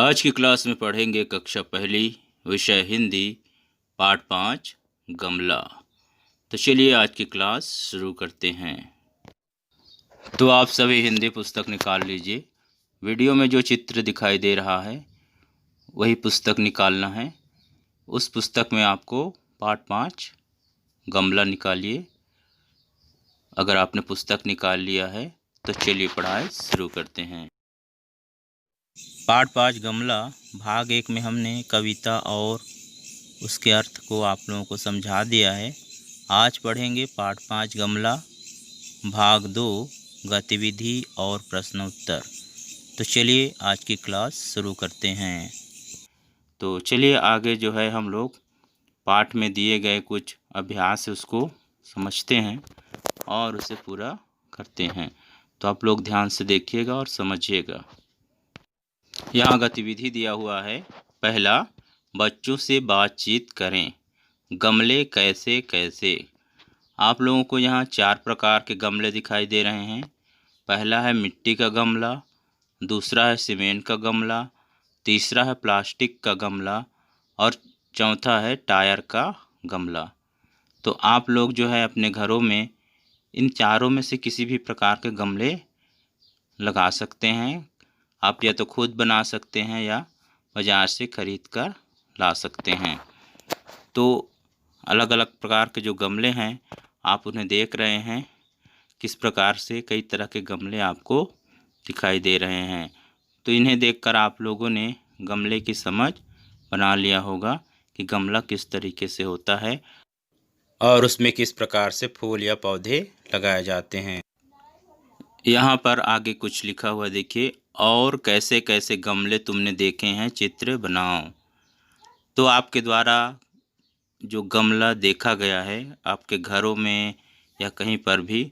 आज की क्लास में पढ़ेंगे कक्षा पहली विषय हिंदी पाठ 5 गमला। तो चलिए आज की क्लास शुरू करते हैं। तो आप सभी हिंदी पुस्तक निकाल लीजिए। वीडियो में जो चित्र दिखाई दे रहा है वही पुस्तक निकालना है। उस पुस्तक में आपको पाठ 5 गमला निकालिए। अगर आपने पुस्तक निकाल लिया है तो चलिए पढ़ाई शुरू करते हैं। पाठ 5 गमला भाग 1 में हमने कविता और उसके अर्थ को आप लोगों को समझा दिया है। आज पढ़ेंगे पाठ 5 गमला भाग 2 गतिविधि और प्रश्न उत्तर। तो चलिए आज की क्लास शुरू करते हैं। तो चलिए आगे जो है हम लोग पाठ में दिए गए कुछ अभ्यास है उसको समझते हैं और उसे पूरा करते हैं। तो आप लोग ध्यान से देखिएगा और समझिएगा। यहाँ गतिविधि दिया हुआ है। पहला, बच्चों से बातचीत करें। गमले कैसे कैसे। आप लोगों को यहाँ 4 प्रकार के गमले दिखाई दे रहे हैं। पहला है मिट्टी का गमला, दूसरा है सीमेंट का गमला, तीसरा है प्लास्टिक का गमला और चौथा है टायर का गमला। तो आप लोग जो है अपने घरों में इन चारों में से किसी भी प्रकार के गमले लगा सकते हैं। आप या तो खुद बना सकते हैं या बाज़ार से खरीद कर ला सकते हैं। तो अलग अलग प्रकार के जो गमले हैं आप उन्हें देख रहे हैं। किस प्रकार से कई तरह के गमले आपको दिखाई दे रहे हैं। तो इन्हें देखकर आप लोगों ने गमले की समझ बना लिया होगा कि गमला किस तरीके से होता है और उसमें किस प्रकार से फूल या पौधे लगाए जाते हैं। यहाँ पर आगे कुछ लिखा हुआ देखिए, और कैसे कैसे गमले तुमने देखे हैं चित्र बनाओ। तो आपके द्वारा जो गमला देखा गया है आपके घरों में या कहीं पर भी,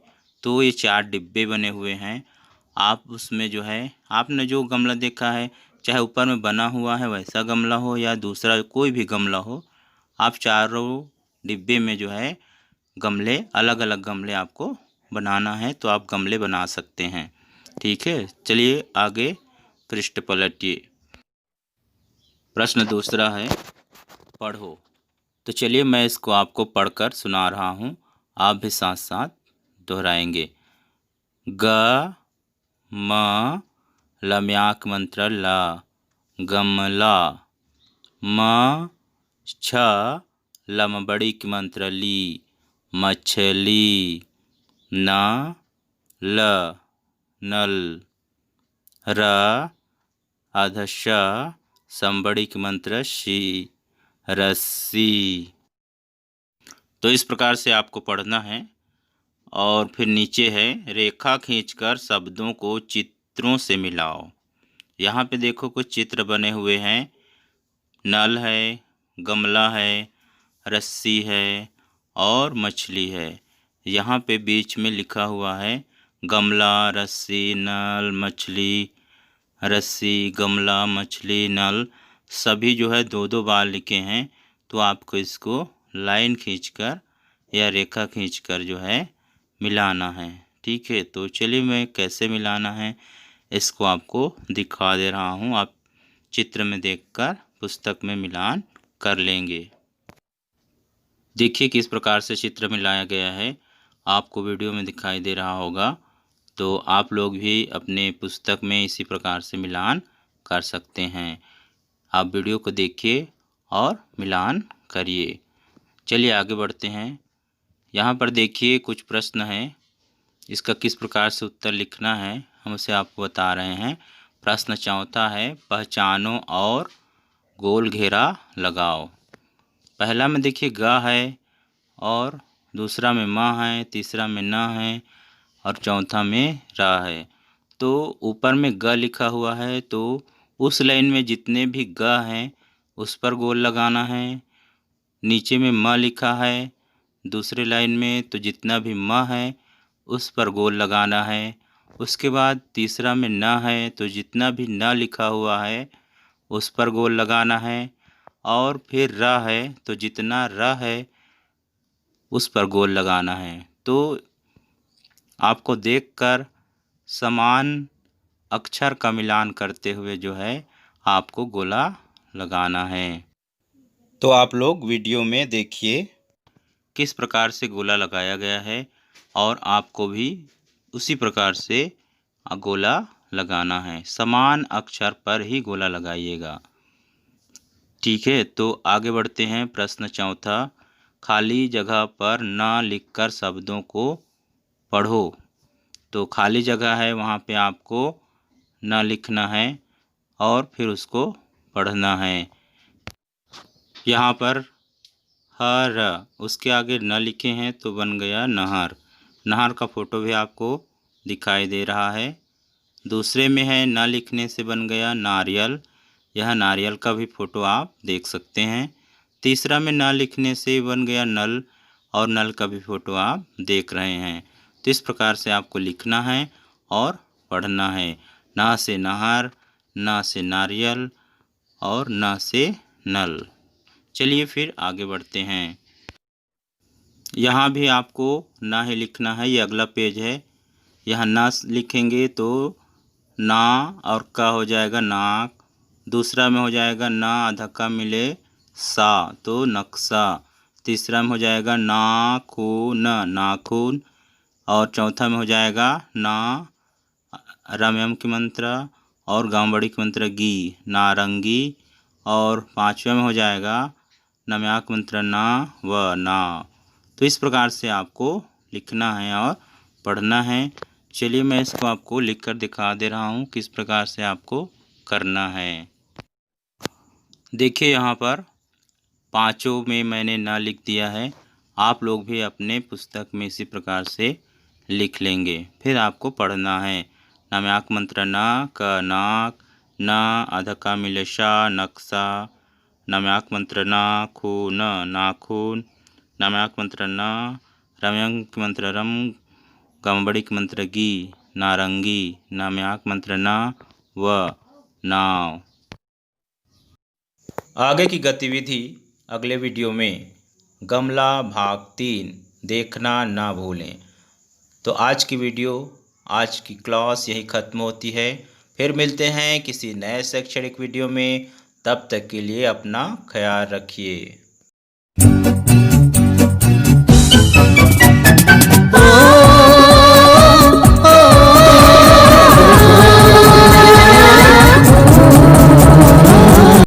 तो ये 4 डिब्बे बने हुए हैं। आप उसमें जो है आपने जो गमला देखा है, चाहे ऊपर में बना हुआ है वैसा गमला हो या दूसरा कोई भी गमला हो, आप चारों डिब्बे में जो है गमले अलग अलग गमले आपको बनाना है तो आप गमले बना सकते हैं। ठीक है, चलिए आगे पृष्ठ पलटिए। प्रश्न दूसरा है पढ़ो। तो चलिए मैं इसको आपको पढ़कर सुना रहा हूँ, आप भी साथ साथ दोहराएंगे। ग म लम्याक मंत्र ला गमला। म छ लमबड़िक मंत्र ली मछली। न ल नल। र अधश संबड़िक मंत्र शी रस्सी। तो इस प्रकार से आपको पढ़ना है। और फिर नीचे है रेखा खींचकर शब्दों को चित्रों से मिलाओ। यहाँ पे देखो कुछ चित्र बने हुए हैं। नल है, गमला है, रस्सी है और मछली है। यहाँ पे बीच में लिखा हुआ है गमला, रस्सी, नल, मछली, रस्सी, गमला, मछली, नल सभी जो है 2-2 बार लिखे हैं। तो आपको इसको लाइन खींचकर या रेखा खींचकर जो है मिलाना है। ठीक है, तो चलिए मैं कैसे मिलाना है इसको आपको दिखा दे रहा हूँ। आप चित्र में देखकर पुस्तक में मिलान कर लेंगे। देखिए किस प्रकार से चित्र मिलाया गया है, आपको वीडियो में दिखाई दे रहा होगा। तो आप लोग भी अपने पुस्तक में इसी प्रकार से मिलान कर सकते हैं। आप वीडियो को देखिए और मिलान करिए। चलिए आगे बढ़ते हैं। यहाँ पर देखिए कुछ प्रश्न हैं, इसका किस प्रकार से उत्तर लिखना है हम उसे आपको बता रहे हैं। प्रश्न चौथा है पहचानो और गोल घेरा लगाओ। पहला में देखिए ग है और दूसरा में म है, तीसरा में न है और चौथा में रा है। तो ऊपर में ग लिखा हुआ है तो उस लाइन में जितने भी ग हैं उस पर गोल लगाना है। नीचे में म लिखा है दूसरे लाइन में, तो जितना भी म है उस पर गोल लगाना है। उसके बाद तीसरा में न है तो जितना भी न लिखा हुआ है उस पर गोल लगाना है। और फिर र है तो जितना र है उस पर गोल लगाना है। तो आपको देखकर समान अक्षर का मिलान करते हुए जो है आपको गोला लगाना है। तो आप लोग वीडियो में देखिए किस प्रकार से गोला लगाया गया है और आपको भी उसी प्रकार से गोला लगाना है। समान अक्षर पर ही गोला लगाइएगा। ठीक है, तो आगे बढ़ते हैं। प्रश्न चौथा, खाली जगह पर न लिखकर शब्दों को पढ़ो। तो खाली जगह है, वहाँ पे आपको न लिखना है और फिर उसको पढ़ना है। यहाँ पर हर, उसके आगे न लिखे हैं तो बन गया नहर। नहर का फोटो भी आपको दिखाई दे रहा है। दूसरे में है न लिखने से बन गया नारियल। यह नारियल का भी फोटो आप देख सकते हैं। तीसरा में न लिखने से बन गया नल, और नल का भी फोटो आप देख रहे हैं। तो इस प्रकार से आपको लिखना है और पढ़ना है। न से नहर, न से नारियल और न से नल। चलिए फिर आगे बढ़ते हैं। यहाँ भी आपको ना ही लिखना है, ये अगला पेज है। यहाँ ना लिखेंगे तो ना और का हो जाएगा नाक। दूसरा में हो जाएगा ना आधा का मिले सा तो नक्शा। तीसरा में हो जाएगा नाखून, नाखून। और चौथा में हो जाएगा ना रामयम की मंत्रा और गांवबड़ी की मंत्रा गी, नारंगी। और पांचवा में हो जाएगा नम्याक मंत्र ना व ना। तो इस प्रकार से आपको लिखना है और पढ़ना है। चलिए मैं इसको आपको लिखकर दिखा दे रहा हूँ किस प्रकार से आपको करना है। देखिए यहाँ पर पांचों में मैंने ना लिख दिया है। आप लोग भी अपने पुस्तक में इसी प्रकार से लिख लेंगे। फिर आपको पढ़ना है। नम्याक मंत्र ना का नाक, ना अधका मिलेशा नक्शा, नम्याक मंत्र ना खून नाखून, नम्याक मंत्र ना रम्यंक मंत्र रम, गंबड़िक मंत्र गी नारंगी, नम्याक मंत्र ना व नाव। आगे की गतिविधि अगले वीडियो में गमला भाग 3 देखना ना भूलें। तो आज की वीडियो, आज की क्लास यही ख़त्म होती है। फिर मिलते हैं किसी नए शैक्षणिक वीडियो में। तब तक के लिए अपना ख्याल रखिए।